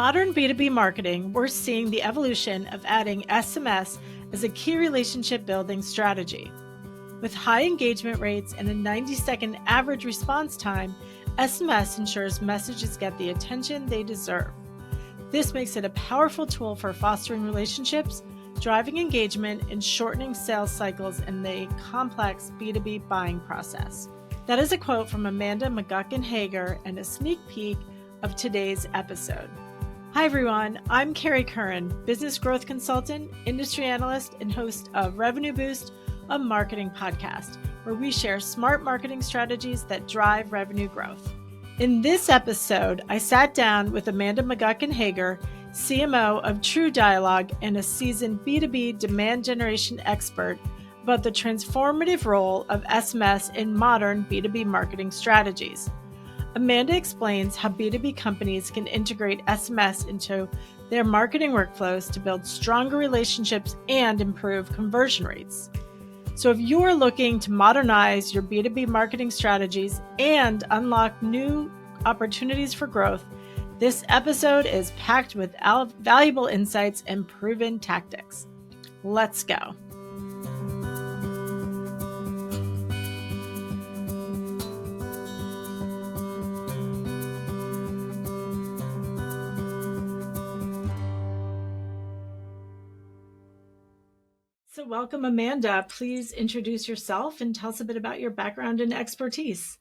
modern B2B marketing, we're seeing the evolution of adding SMS as a key relationship building strategy. With high engagement rates and a 90-second average response time, SMS ensures messages get the attention they deserve. This makes it a powerful tool for fostering relationships, driving engagement, and shortening sales cycles in the complex B2B buying process. That is a quote from Amanda McGuckin Hager and a sneak peek of today's episode. Hi everyone, I'm Kerry Curran, business growth consultant, industry analyst, and host of Revenue Boost, a marketing podcast, where we share smart marketing strategies that drive revenue growth. In this episode, I sat down with Amanda McGuckin Hager, CMO of TrueDialogue and a seasoned B2B demand generation expert, about the transformative role of SMS in modern B2B marketing strategies. Amanda explains how B2B companies can integrate SMS into their marketing workflows to build stronger relationships and improve conversion rates. So if you're looking to modernize your B2B marketing strategies and unlock new opportunities for growth, this episode is packed with valuable insights and proven tactics. Let's go. So welcome, Amanda. Please introduce yourself and tell us a bit about your background and expertise.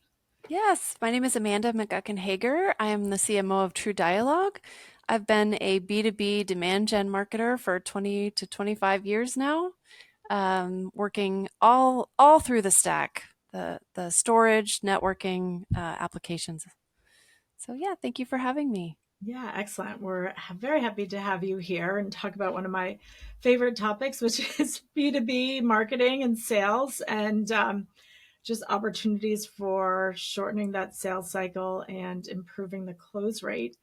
Yes, my name is Amanda McGuckin Hager. I am the CMO of TrueDialogue. I've been a B2B demand gen marketer for 20 to 25 years now, working all through the stack, the storage, networking, applications. So yeah, thank you for having me. Yeah, excellent. We're very happy to have you here and talk about one of my favorite topics, which is B2B marketing and sales, and just opportunities for shortening that sales cycle and improving the close rate.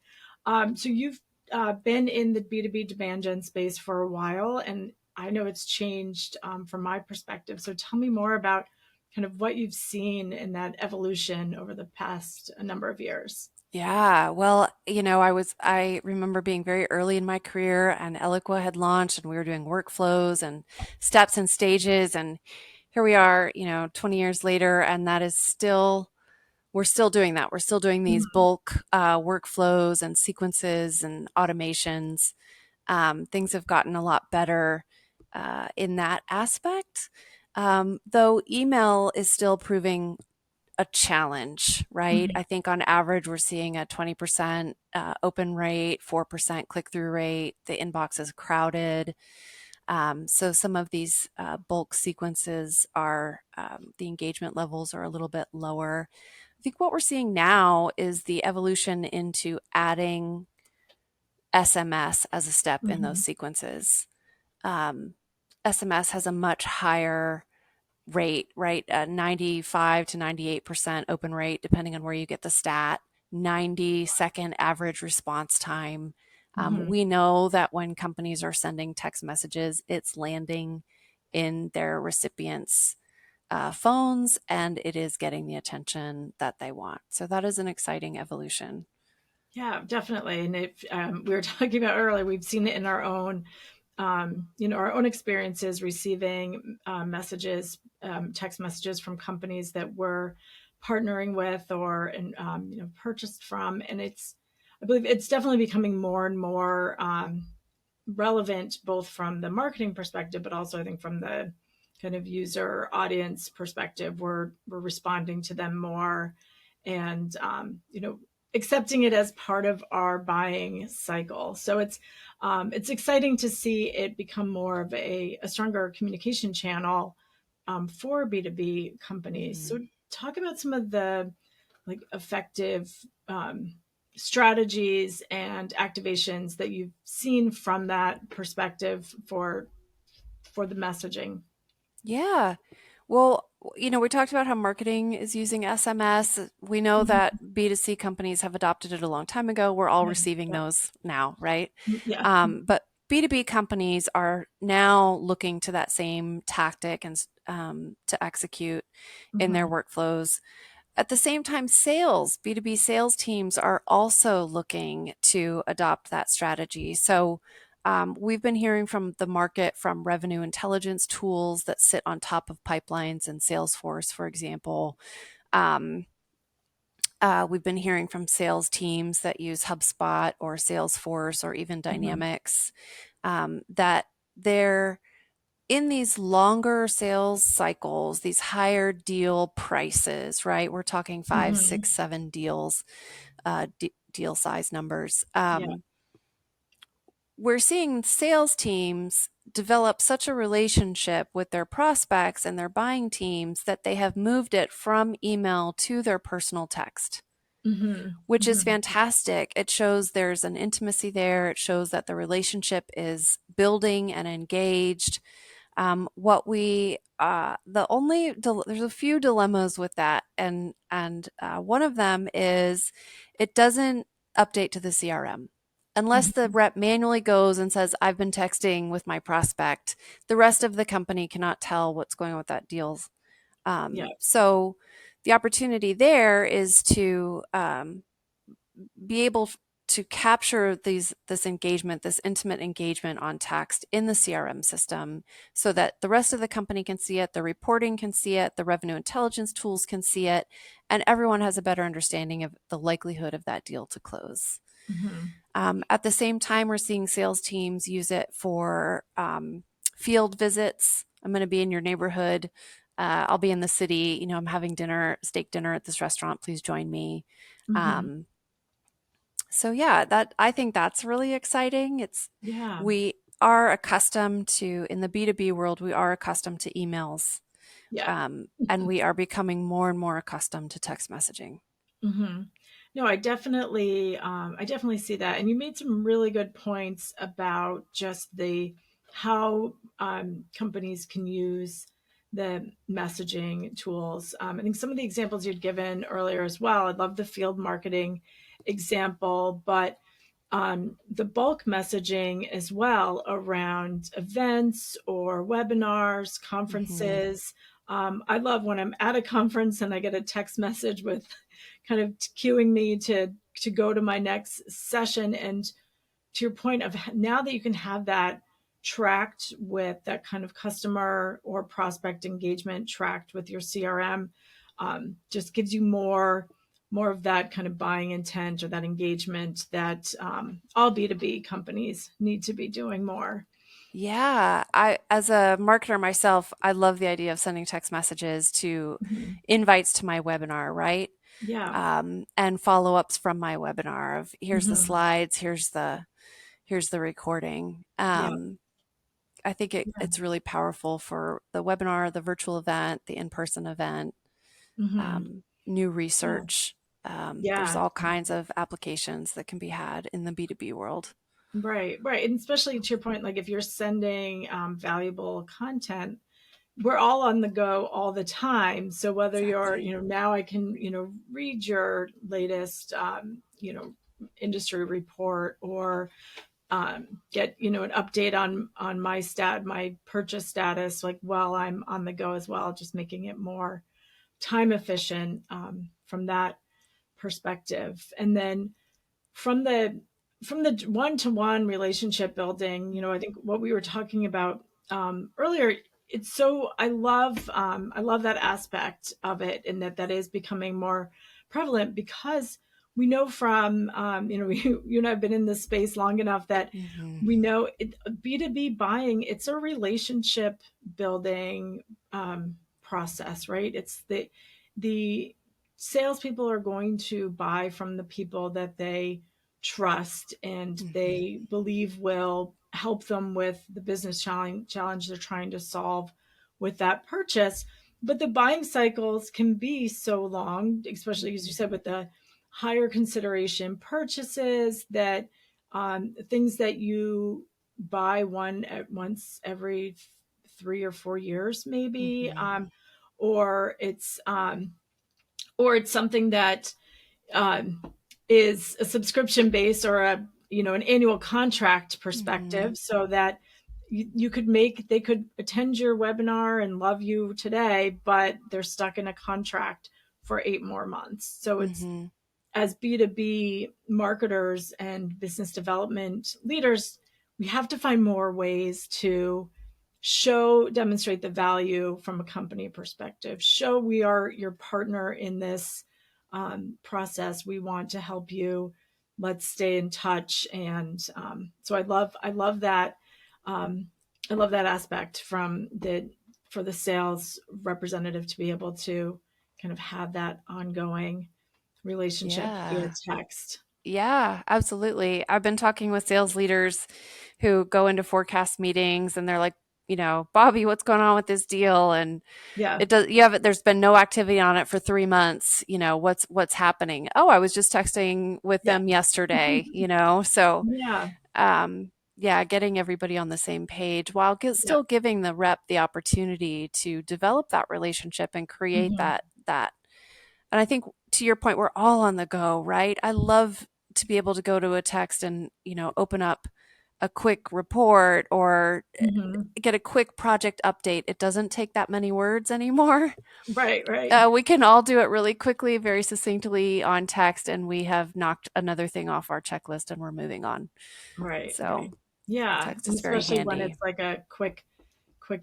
So you've been in the B2B demand gen space for a while, and I know it's changed from my perspective. So tell me more about kind of what you've seen in that evolution over the past number of years. Yeah, well, I remember being very early in my career and Eloqua had launched and we were doing workflows and steps and stages. And here we are, 20 years later, and we're still doing that. We're still doing these bulk workflows and sequences and automations. Things have gotten a lot better in that aspect. Though email is still proving a challenge, right? I think on average, we're seeing a 20% open rate, 4% click-through rate. The inbox is crowded. So some of these bulk sequences are, the engagement levels are a little bit lower. I think what we're seeing now is the evolution into adding SMS as a step in those sequences. SMS has a much higher rate, right? 95 to 98% open rate, depending on where you get the stat, 90-second average response time. We know that when companies are sending text messages, it's landing in their recipients' phones and it is getting the attention that they want. So that is an exciting evolution. Yeah, definitely. And if we were talking about earlier, we've seen it in our own our own experiences receiving messages, text messages from companies that we're partnering with or purchased from, and I believe it's definitely becoming more and more relevant, both from the marketing perspective, but also I think from the kind of user audience perspective. We're responding to them more, and accepting it as part of our buying cycle. So it's exciting to see it become more of a stronger communication channel for B2B companies. So talk about some of the effective strategies and activations that you've seen from that perspective for the messaging. Yeah. Well, we talked about how marketing is using SMS. We know that B2C companies have adopted it a long time ago. We're all receiving those now, right? Yeah. But B2B companies are now looking to that same tactic and to execute in their workflows. At the same time, sales, B2B sales teams are also looking to adopt that strategy. So we've been hearing from the market from revenue intelligence tools that sit on top of pipelines and Salesforce, for example. Um, we've been hearing from sales teams that use HubSpot or Salesforce or even Mhm. Dynamics that they're in these longer sales cycles, these higher deal prices, right? We're talking five, Mhm. six, seven deals, deal size numbers. Yeah. We're seeing sales teams develop such a relationship with their prospects and their buying teams that they have moved it from email to their personal text, Mhm. which is Mhm. fantastic. It shows there's an intimacy there. It shows that the relationship is building and engaged. What we the only there's a few dilemmas with that, and one of them is it doesn't update to the CRM unless the Mhm. rep manually goes and says I've been texting with my prospect. The rest of the company cannot tell what's going on with that deal. Yeah. So the opportunity there is to be able to capture this engagement, this intimate engagement on text in the CRM system so that the rest of the company can see it, the reporting can see it, the revenue intelligence tools can see it, and everyone has a better understanding of the likelihood of that deal to close. Mhm. At the same time, we're seeing sales teams use it for field visits. I'm going to be in your neighborhood. I'll be in the city. I'm having steak dinner at this restaurant. Please join me. Mhm. Um, so yeah, that I think that's really exciting. Yeah. We are accustomed to in the B2B world, we are accustomed to emails, Yeah. and we are becoming more and more accustomed to text messaging. Hmm. No, I definitely see that. And you made some really good points about just the how companies can use the messaging tools. I think some of the examples you'd given earlier as well. I love the field marketing example, but the bulk messaging as well around events or webinars, Hmm. conferences. I love when I'm at a conference and I get a text message with kind of cueing me to go to my next session. And to your point of now that you can have that tracked with that kind of customer or prospect engagement tracked with your CRM, just gives you more of that kind of buying intent or that engagement that all B2B companies need to be doing more. Yeah, I as a marketer myself, I love the idea of sending text messages to Mhm. invites to my webinar, right? Yeah. And follow-ups from my webinar of here's the Hmm. slides, here's the recording. Yeah. I think Yeah. it's really powerful for the webinar, the virtual event, the in-person event, Hmm. new Yeah. research. There's Yeah. all kinds of applications that can be had in the B2B world. Right. Right. And especially to your point, like if you're sending valuable content, we're all on the go all the time. So whether you're, Exactly. now I can, read your latest, industry report or get, an update on my purchase status, like while I'm on the go as well, just making it more time efficient from that perspective. And then from the one-to-one relationship building, I think what we were talking about earlier, it's so I love that aspect of it, and that is becoming more prevalent because we know from you and I've been in this space long enough that Hmm. we know B2B buying, it's a relationship building process, right? It's the salespeople are going to buy from the people that they trust and Hmm. they believe will help them with the business challenge they're trying to solve with that purchase. But the buying cycles can be so long, especially as you said, with the higher consideration purchases that things that you buy once every 3 or 4 years, maybe, Hmm. or it's um, or it's something that um, is a subscription based or an annual contract Hmm. perspective, so that you could they could attend your webinar and love you today, but they're stuck in a contract for 8 more months. So it's, Mm-hmm. as B2B marketers and business development leaders, we have to find more ways to demonstrate the value from a company perspective, show we are your partner in this process. We want to help you. Let's stay in touch. And so I love that. Um, I love that aspect for the sales representative to be able to kind of have that ongoing relationship via Yeah. text. Yeah, absolutely. I've been talking with sales leaders who go into forecast meetings and they're like, Bobby, what's going on with this deal? And Yeah. there's been no activity on it for 3 months. What's happening? Oh, I was just texting with Yeah. them yesterday, so, Yeah. yeah, getting everybody on the same page while Yeah. still giving the rep the opportunity to develop that relationship and create Hmm. that. And I think to your point, we're all on the go, right? I love to be able to go to a text and, open up a quick report or Hmm. get a quick project update. It doesn't take that many words anymore. Right. Right. We can all do it really quickly, very succinctly on text, and we have knocked another thing off our checklist and we're moving on. Right. So Right. Yeah. text And is very especially when handy. it's like a quick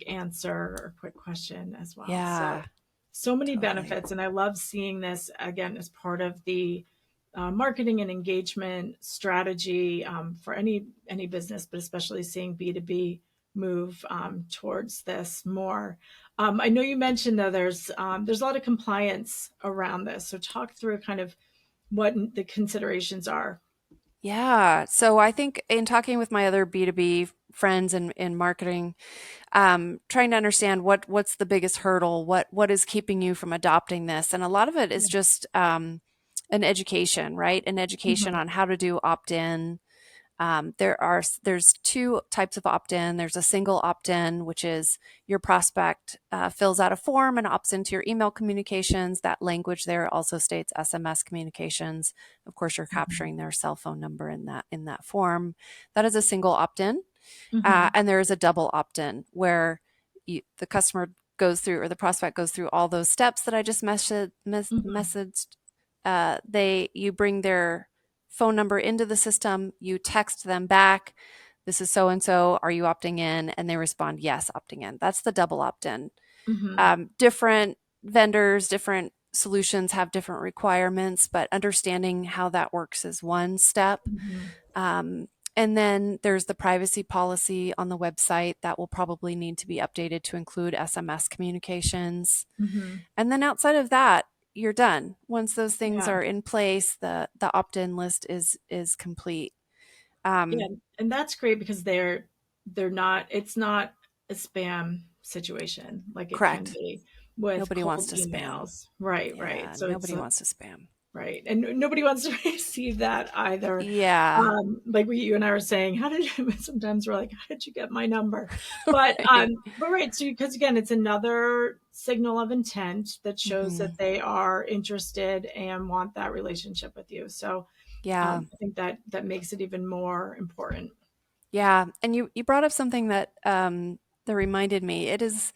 answer or quick question as well. So Yeah, many totally. benefits. And I love seeing this again as part of the marketing and engagement strategy for any business, but especially seeing B2B move towards this more. I know you mentioned though there's a lot of compliance around this. So talk through kind of what the considerations are. Yeah. So I think in talking with my other B2B friends in marketing, trying to understand what's the biggest hurdle, what is keeping you from adopting this, and a lot of it is just an education, right? An education Hmm. on how to do opt-in. There's two types of opt-in. There's a single opt-in, which is your prospect fills out a form and opts into your email communications. That language there also states SMS communications. Of course, you're Hmm. capturing their cell phone number in that form. That is a single opt-in. Hmm. And there is a double opt-in where the customer goes through or the prospect goes through all those steps that I just Hmm. messaged. You bring their phone number into the system, you text them back, this is so and so, are you opting in? And they respond, yes, opting in. That's the double opt-in. Hmm. Different vendors, different solutions have different requirements, but understanding how that works is one step. Hmm. Um, and then there's the privacy policy on the website that will probably need to be updated to include SMS communications. Hmm. And then outside of that, you're done. Once those things Yeah. are in place, the opt-in list is complete. Yeah, Um, and that's great because they're not it's not a spam situation like it can correct. be with Nobody wants cold to spam. emails. Right, right. Yeah, So it's nobody wants to spam. right. And nobody wants to receive that either. Yeah. Like you and I were saying, how did sometimes we're like, how did you get my number? But Right. but right, so because again, it's another signal of intent that shows Hmm. that they are interested and want that relationship with you. So Yeah. I think that makes it even more important. Yeah. And you brought up something that reminded me. It is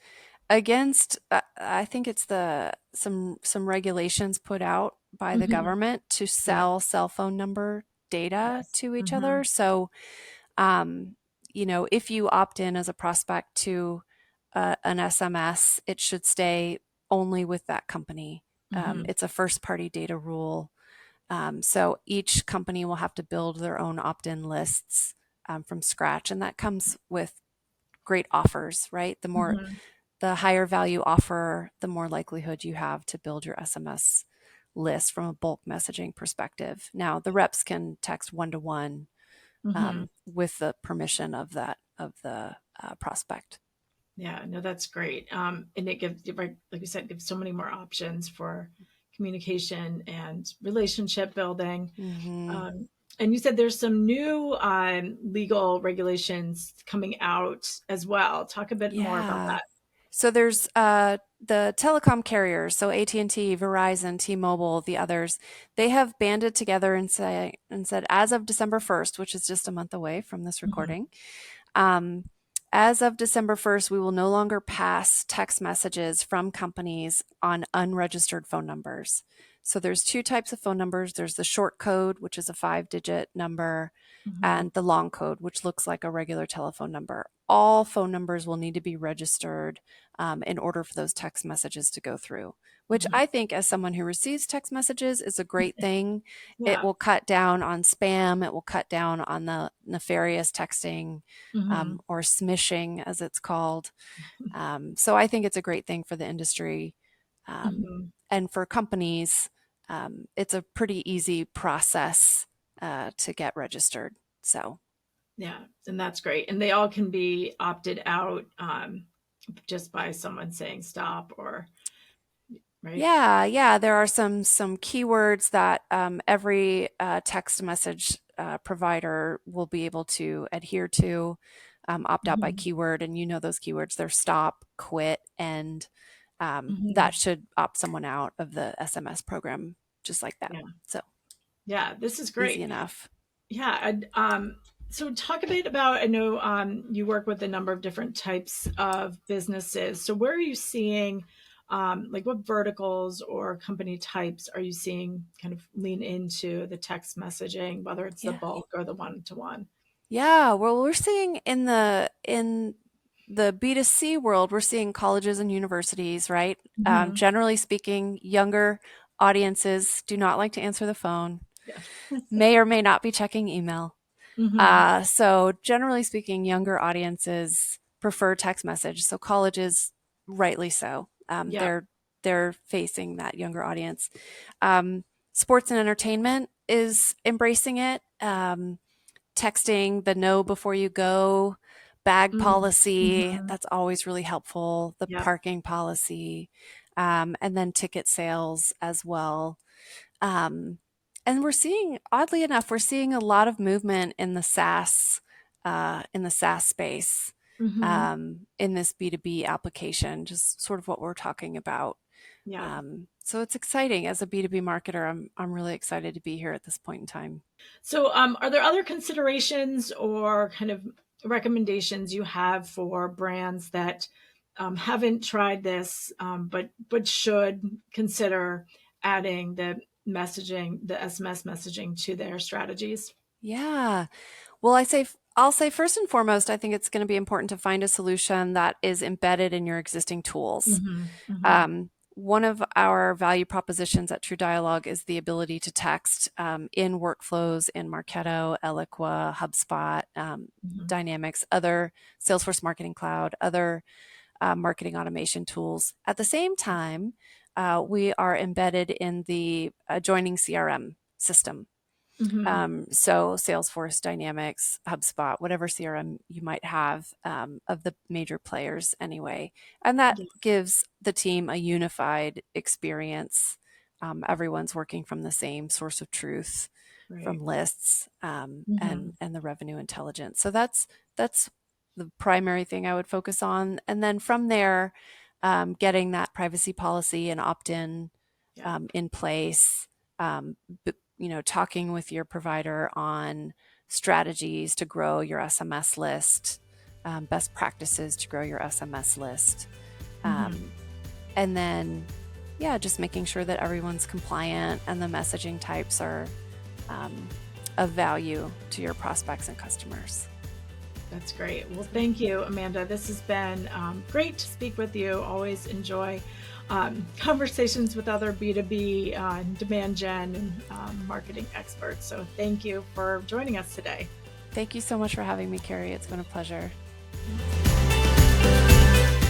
against I think it's the some regulations put out by the Mhm. government to Yeah. sell cell phone number data Yes. to each Mhm. other. So um, if you opt in as a prospect to an SMS, it should stay only with that company. Mhm. It's a first party data rule. So each company will have to build their own opt in lists from scratch. And that comes with great offers, right? Mhm. The higher value offer, the more likelihood you have to build your SMS list from a bulk messaging perspective. Now, the reps can text one to one Mhm. with the permission of the prospect. Yeah, no, that's great. And it gives, right, like you said, gives so many more options for communication and relationship building. Hmm. Um, and you said there's some new legal regulations coming out as well. Talk a bit more about Yeah. that. So there's the telecom carriers, so AT&T, Verizon, T-Mobile, the others. They have banded together and said as of December 1st, which is just a month away from this Mhm. recording, um, As of December 1st, we will no longer pass text messages from companies on unregistered phone numbers. So there's two types of phone numbers. There's the short code, which is a 5-digit number, and the long code, which looks like a regular telephone number. All phone numbers will need to be registered in order for those text messages to go through, which I think, as someone who receives text messages, is a great thing. Yeah. It will cut down on spam. It will cut down on the nefarious texting, or smishing, as it's called. So I think it's a great thing for the industry. And for companies, it's a pretty easy process to get registered. So Yeah, and that's great. And they all can be opted out just by someone saying stop, or right? yeah, there are some keywords that every text message provider will be able to adhere to, opt out by keyword, and those keywords. They're stop, quit, end. That should opt someone out of the SMS program just like that. Yeah. So yeah, this is great. Easy enough. Yeah. So talk a bit about, I know you work with a number of different types of businesses. So where are you seeing, like what verticals or company types are you seeing kind of lean into the text messaging, whether it's the bulk or the one-to-one? Yeah, well, we're seeing in the B2C world, we're seeing colleges and universities, right? Generally speaking, younger audiences do not like to answer the phone, may or may not be checking email. So generally speaking, younger audiences prefer text message. So colleges, rightly so. They're facing that younger audience. Sports and entertainment is embracing it. Texting the know before you go, bag policy, that's always really helpful. The parking policy, and then ticket sales as well. And we're seeing, oddly enough, we're seeing a lot of movement in the SaaS space, in this B2B application, just sort of what we're talking about. So it's exciting. As a B2B marketer, I'm really excited to be here at this point in time. So are there other considerations or kind of recommendations you have for brands that haven't tried this, but should consider adding the SMS messaging to their strategies? Yeah. Well, I'll say first and foremost, I think it's going to be important to find a solution that is embedded in your existing tools. One of our value propositions at TrueDialogue is the ability to text in workflows in Marketo, Eloqua, HubSpot, Dynamics, other Salesforce Marketing Cloud, other marketing automation tools. At the same time, we are embedded in the adjoining CRM system. So Salesforce, Dynamics, HubSpot, whatever CRM you might have, of the major players anyway. And that gives the team a unified experience. Everyone's working from the same source of truth, from lists, and the revenue intelligence. So that's the primary thing I would focus on. And then from there, getting that privacy policy and opt-in in place, talking with your provider on strategies to grow your SMS list, best practices to grow your SMS list. And then, just making sure that everyone's compliant and the messaging types are of value to your prospects and customers. That's great. Well, thank you, Amanda. This has been great to speak with you. Always enjoy conversations with other B2B demand gen and marketing experts. So thank you for joining us today. Thank you so much for having me, Kerry. It's been a pleasure.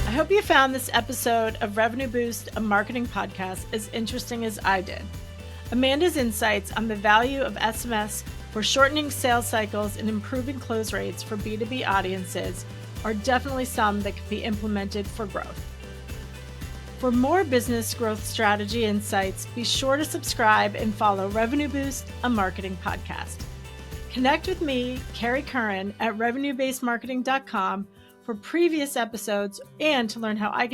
I hope you found this episode of Revenue Boost, a marketing podcast, as interesting as I did. Amanda's insights on the value of SMS for shortening sales cycles and improving close rates for B2B audiences are definitely some that can be implemented for growth. For more business growth strategy insights, be sure to subscribe and follow Revenue Boost, a marketing podcast. Connect with me, Kerry Curran, at revenuebasedmarketing.com for previous episodes and to learn how I can